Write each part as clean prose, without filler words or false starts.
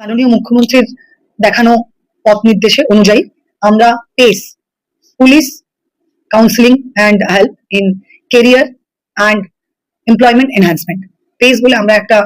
মাননীয় মুখ্যমন্ত্রীর দেখানো পথ নির্দেশে অনুযায়ী আমরা pace police counselling and help in career and employment enhancement pace বলে আমরা একটা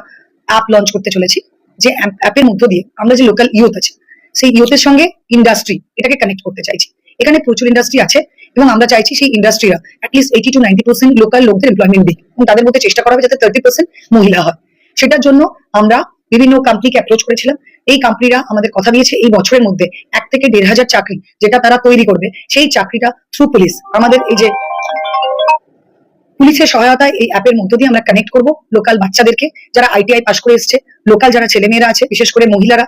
অ্যাপ লঞ্চ করতে চলেছি। যে অ্যাপের মধ্য দিয়ে আমরা যে লোকাল ইউথ আছে সেই ইউথের সঙ্গে ইন্ডাস্ট্রি এটাকে কানেক্ট করতে চাইছি। এখানে প্রচুর ইন্ডাস্ট্রি আছে এবং আমরা চাইছি সেই ইন্ডাস্ট্রিরা অ্যাটলিস্ট 80 to 90% লোকাল লোকদের এমপ্লয়মেন্ট দিক এবং তাদের মধ্যে চেষ্টা করা হবে যাতে 30% মহিলা হয়। সেটার জন্য আমরা বিভিন্ন কোম্পানিকে অ্যাপ্রোচ করেছিলাম। এই কোম্পানিরা আমাদের কথা দিয়েছে এই বছরের মধ্যে 1 থেকে 1,500 চাকরি যেটা তারা তৈরি করবে, সেই চাকরিটা থ্রু পুলিশ আমাদের এই যে পুলিশের সহায়তায় এই অ্যাপের মধ্য দিয়ে আমরা কানেক্ট করব লোকাল বাচ্চাদেরকে যারা ITI পাশ করে এসছে, লোকাল যারা ছেলেমেয়েরা আছে, বিশেষ করে মহিলারা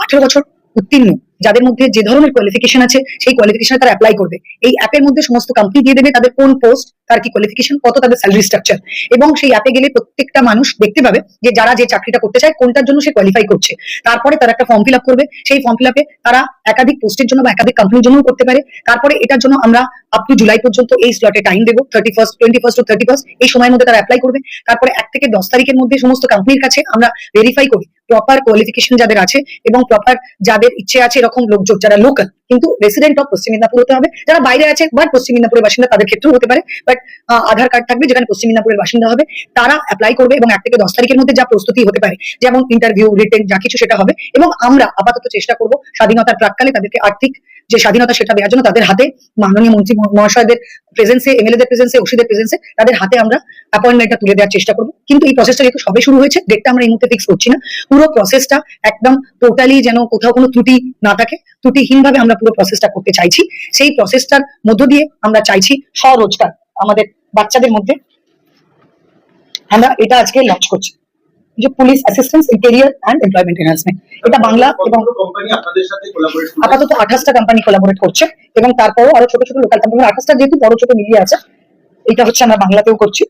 18 বছর উত্তীর্ণ যাদের মধ্যে যে ধরনের কোয়ালিফিকেশন আছে সেই কোয়ালিফিকেশনে তারা অ্যাপ্লাই করবে। এই অ্যাপের মধ্যে সমস্ত কোম্পানি দিয়ে দেবে তাদের কোন পোস্ট, তার কি কোয়ালিফিকেশন, কত তাদের স্যালারি স্ট্রাকচার, এবং সেই অ্যাপে গেলে প্রত্যেকটা মানুষ দেখতে পাবে যে যারা যে চাকরিটা করতে চায় কোনটার জন্য সে কোয়ালিফাই করছে। তারপরে তারা একটা ফর্ম ফিল আপ করবে, সেই ফর্ম ফিল আপে তারা একাধিক পোস্টের জন্য বা একাধিক কোম্পানির জন্য করতে পারে। তারপরে এটার জন্য আমরা আপ টু জুলাই পর্যন্ত এই স্লটে টাইম দেবো, 21st to 31st এই সময়ের মধ্যে তারা অ্যাপ্লাই করবে। তারপরে 1 থেকে 10 তারিখের মধ্যে সমস্ত কোম্পানির কাছে আমরা ভেরিফাই করি প্রপার কোয়ালিফিকেশন যাদের আছে এবং প্রপার যাদের ইচ্ছে আছে এরকম লোকজন যারা লোকাল কিন্তু রেসিডেন্ট অফ পশ্চিম মেদিনীপুর হতে হবে। যারা বাইরে আছে বাট পশ্চিম মেদিনীপুরের বাসিন্দা তাদের ক্ষেত্রেও হতে পারে, বাট আধার কার্ড থাকবে যেখানে পশ্চিম মেদিনীপুরের বাসিন্দা হবে, তারা অ্যাপ্লাই করবে এবং 1 থেকে 10 তারিখের মধ্যে যা প্রস্তুতি হতে পারে যেমন ইন্টারভিউ, রিটেন যা কিছু সেটা হবে। এবং আমরা আপাতত চেষ্টা করব স্বাধীনতার প্রাক্কালে তাদেরকে আর্থিক যে স্বাধীনতা সেটা দেওয়ার জন্য তাদের হাতে মাননীয় মন্ত্রী মহাশয়দের প্রেজেন্সে, MLA দের প্রেজেন্সে, ওসিদের প্রেজেন্সে তাদের হাতে আমরা অ্যাপয়েন্টমেন্টটা তুলে দেওয়ার চেষ্টা করব। কিন্তু এই প্রসেসটা যেহেতু সবে শুরু হয়েছে, ডেটটা আমরা এই মুহূর্তে ফিক্স করছি না। পুরো প্রসেসটা একদম টোটালি যেন কোথাও কোনো ত্রুটি না থাকে, ত্রুটিহীন ভাবে আমরা পুরো প্রসেসটা করতে চাইছি। সেই প্রসেসটার মধ্য দিয়ে আমরা চাইছি স্বরোজগার আমাদের বাচ্চাদের মধ্যে। আমরা এটা আজকে লঞ্চ করছি যে police assistance in career and employment enhancement. এটা বাংলা এবং আপাতত 28টা কোম্পানি কোলাবোরেট করছে এবং তারপরও আরো ছোট ছোট লোকাল কোম্পানি 28টা যেহেতু বড় ছোট মিলিয়ে আছে। এটা হচ্ছে আমরা বাংলাতেও করছি।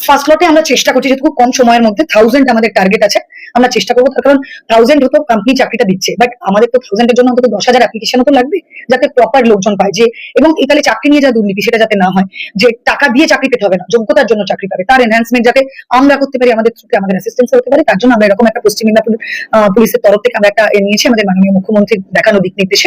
ফার্স্ট লটে আমরা চেষ্টা করছি যেহেতু খুব কম সময়ের মধ্যে 1000 আমাদের টার্গেট আছে, আমরা চেষ্টা করবো। কারণ 1000 হতো কোম্পানি চাকরিটা দিচ্ছে, বাট আমাদের তো 1000 এর জন্য অন্তত 10,000 অ্যাপ্লিকেশনও তো লাগবে যাতে প্রপার লোকজন পায়। যে এবং এখানে চাকরি নিয়ে যা দুর্নীতি সেটা যাতে না হয়, যে টাকা দিয়ে চাকরি পেতে হবে না, যোগ্যতার জন্য চাকরি পাবে, তার এনহ্যান্সমেন্ট যাতে আমরা করতে পারি আমাদের থ্রুতে, আমাদের অ্যাসিস্ট্যান্স হতে পারে। তার জন্য আমরা এরকম একটা পশ্চিম মেদিনীপুর পুলিশের তরফ থেকে আমরা একটা নিয়েছি আমাদের মাননীয় মুখ্যমন্ত্রীর দেখানো দিক নির্দেশে।